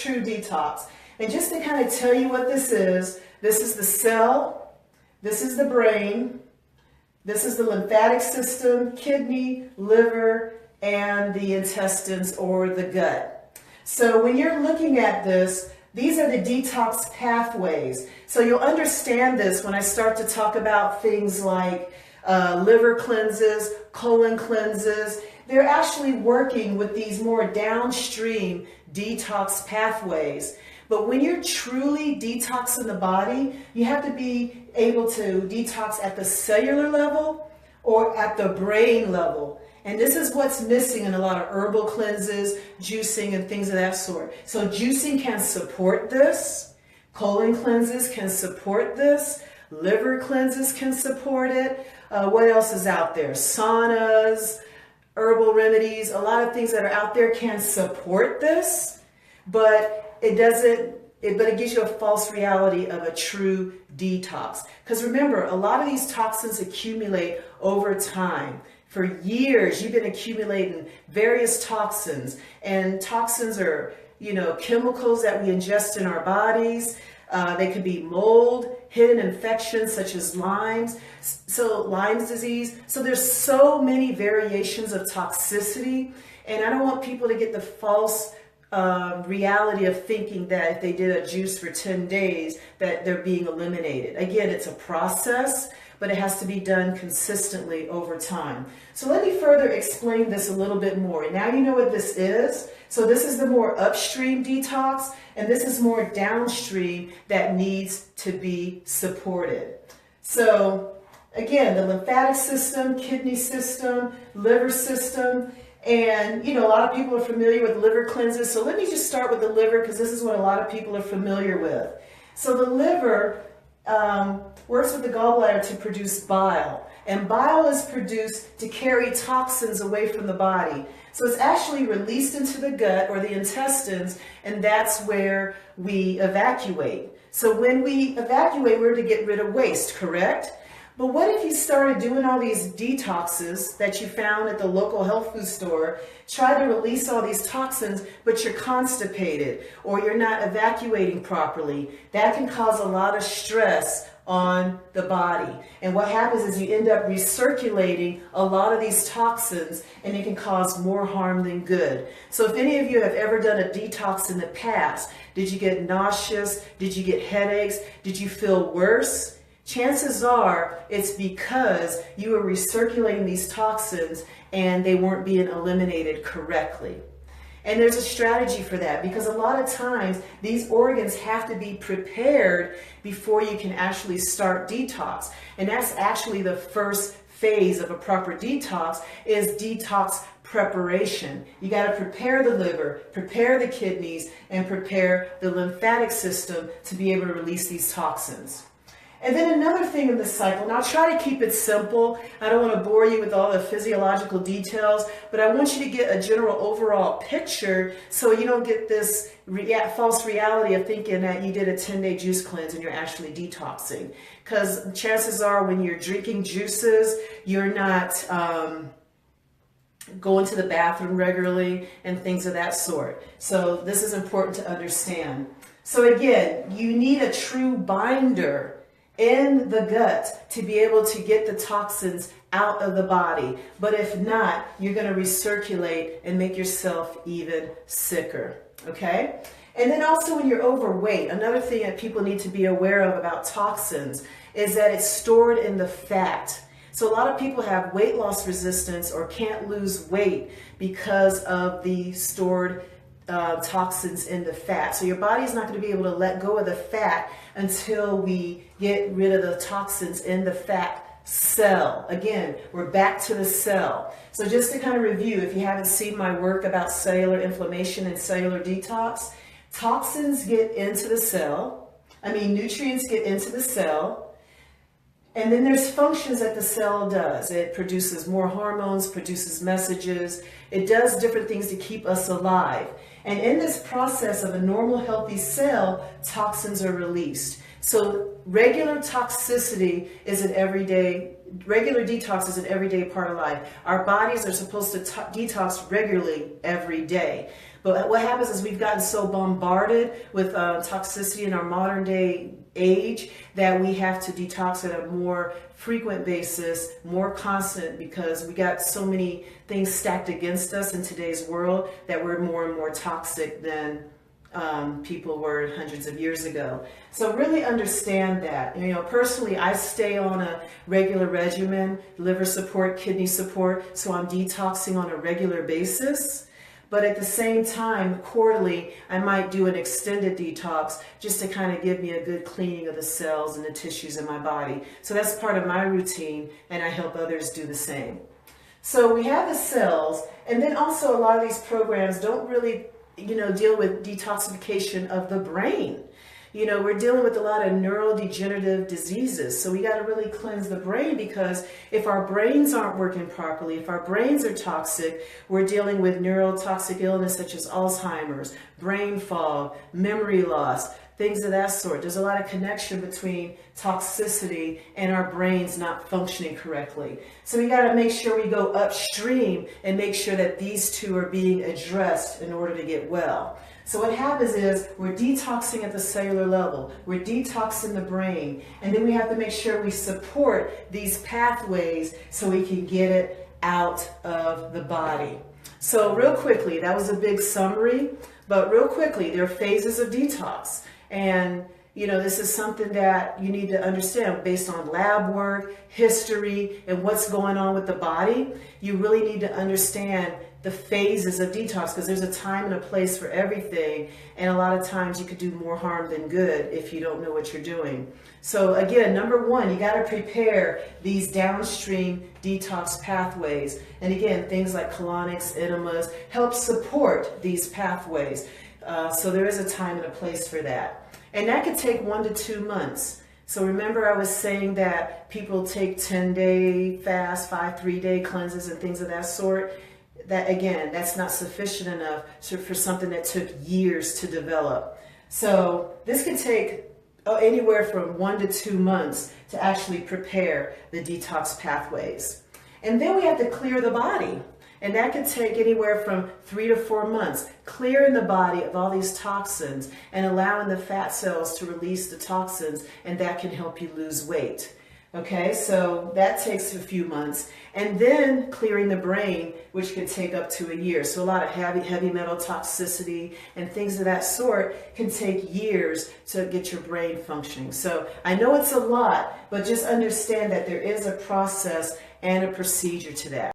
true detox. And just to kind of tell you what this is the cell, this is the brain, this is the lymphatic system, kidney, liver, and the intestines or the gut. So when you're looking at this, these are the detox pathways. So you'll understand this when I start to talk about things like liver cleanses, colon cleanses. They're actually working with these more downstream detox pathways. But when you're truly detoxing the body, you have to be able to detox at the cellular level or at the brain level. And this is what's missing in a lot of herbal cleanses, juicing, and things of that sort. So juicing can support this. Colon cleanses can support this. Liver cleanses can support it. What else is out there? Saunas, herbal remedies, a lot of things that are out there can support this, but it doesn't, but it gives you a false reality of a true detox. Because remember, a lot of these toxins accumulate over time. For years, you've been accumulating various toxins, and toxins are, chemicals that we ingest in our bodies. They could be mold, hidden infections such as Lyme's disease. So there's so many variations of toxicity, and I don't want people to get the false reality of thinking that if they did a juice for 10 days that they're being eliminated. Again, it's a process, but it has to be done consistently over time. So let me further explain this a little bit more. Now you know what this is. So this is the more upstream detox, and this is more downstream that needs to be supported. So again, the lymphatic system, kidney system, liver system, and a lot of people are familiar with liver cleanses. So let me just start with the liver, because this is what a lot of people are familiar with. So the liver works with the gallbladder to produce bile, and bile is produced to carry toxins away from the body. So it's actually released into the gut or the intestines, and that's where we evacuate. So when we evacuate, we're to get rid of waste, correct? But what if you started doing all these detoxes that you found at the local health food store, try to release all these toxins, but you're constipated or you're not evacuating properly? That can cause a lot of stress on the body. And what happens is you end up recirculating a lot of these toxins, and it can cause more harm than good. So if any of you have ever done a detox in the past, did you get nauseous? Did you get headaches? Did you feel worse? Chances are it's because you were recirculating these toxins and they weren't being eliminated correctly. And there's a strategy for that, because a lot of times these organs have to be prepared before you can actually start detox. And that's actually the first phase of a proper detox, is detox preparation. You got to prepare the liver, prepare the kidneys, and prepare the lymphatic system to be able to release these toxins. And then another thing in the cycle, now I'll try to keep it simple. I don't want to bore you with all the physiological details, but I want you to get a general overall picture so you don't get this false reality of thinking that you did a 10-day juice cleanse and you're actually detoxing. Because chances are when you're drinking juices, you're not going to the bathroom regularly and things of that sort. So this is important to understand. So again, you need a true binder in the gut to be able to get the toxins out of the body. But if not, you're going to recirculate and make yourself even sicker. Okay? And then also when you're overweight, another thing that people need to be aware of about toxins is that it's stored in the fat. So a lot of people have weight loss resistance or can't lose weight because of the stored toxins in the fat. So your body is not going to be able to let go of the fat until we get rid of the toxins in the fat cell. Again, we're back to the cell. So just to kind of review, if you haven't seen my work about cellular inflammation and cellular detox, toxins get into the cell. Nutrients get into the cell. And then there's functions that the cell does. It produces more hormones, produces messages. It does different things to keep us alive. And in this process of a normal, healthy cell, toxins are released. So regular toxicity is regular detox is an everyday part of life. Our bodies are supposed to detox regularly every day. But what happens is we've gotten so bombarded with toxicity in our modern day age that we have to detox at a more frequent basis, more constant, because we got so many things stacked against us in today's world that we're more and more toxic than people were hundreds of years ago. So really understand that. You know, personally, I stay on a regular regimen, liver support, kidney support, so I'm detoxing on a regular basis. But at the same time, quarterly, I might do an extended detox just to kind of give me a good cleaning of the cells and the tissues in my body. So that's part of my routine, and I help others do the same. So we have the cells, and then also a lot of these programs don't really, deal with detoxification of the brain. We're dealing with a lot of neurodegenerative diseases. So we got to really cleanse the brain, because if our brains aren't working properly, if our brains are toxic, we're dealing with neurotoxic illness such as Alzheimer's, brain fog, memory loss, things of that sort. There's a lot of connection between toxicity and our brains not functioning correctly. So we got to make sure we go upstream and make sure that these two are being addressed in order to get well. So what happens is we're detoxing at the cellular level, we're detoxing the brain, and then we have to make sure we support these pathways so we can get it out of the body. So real quickly, that was a big summary, but real quickly, there are phases of detox. And this is something that you need to understand based on lab work, history, and what's going on with the body. You really need to understand the phases of detox, because there's a time and a place for everything, and a lot of times you could do more harm than good if you don't know what you're doing. So again, number one, you got to prepare these downstream detox pathways, and again, things like colonics, enemas help support these pathways. So there is a time and a place for that, and that could take 1 to 2 months. So remember, I was saying that people take 10-day fast, 5 3-day cleanses and things of that sort. That again, that's not sufficient enough for something that took years to develop. So this could take anywhere from 1 to 2 months to actually prepare the detox pathways. And then we have to clear the body. And that could take anywhere from 3 to 4 months, clearing the body of all these toxins and allowing the fat cells to release the toxins, and that can help you lose weight. Okay, so that takes a few months. And then clearing the brain, which can take up to a year. So a lot of heavy metal toxicity and things of that sort can take years to get your brain functioning. So I know it's a lot, but just understand that there is a process and a procedure to that.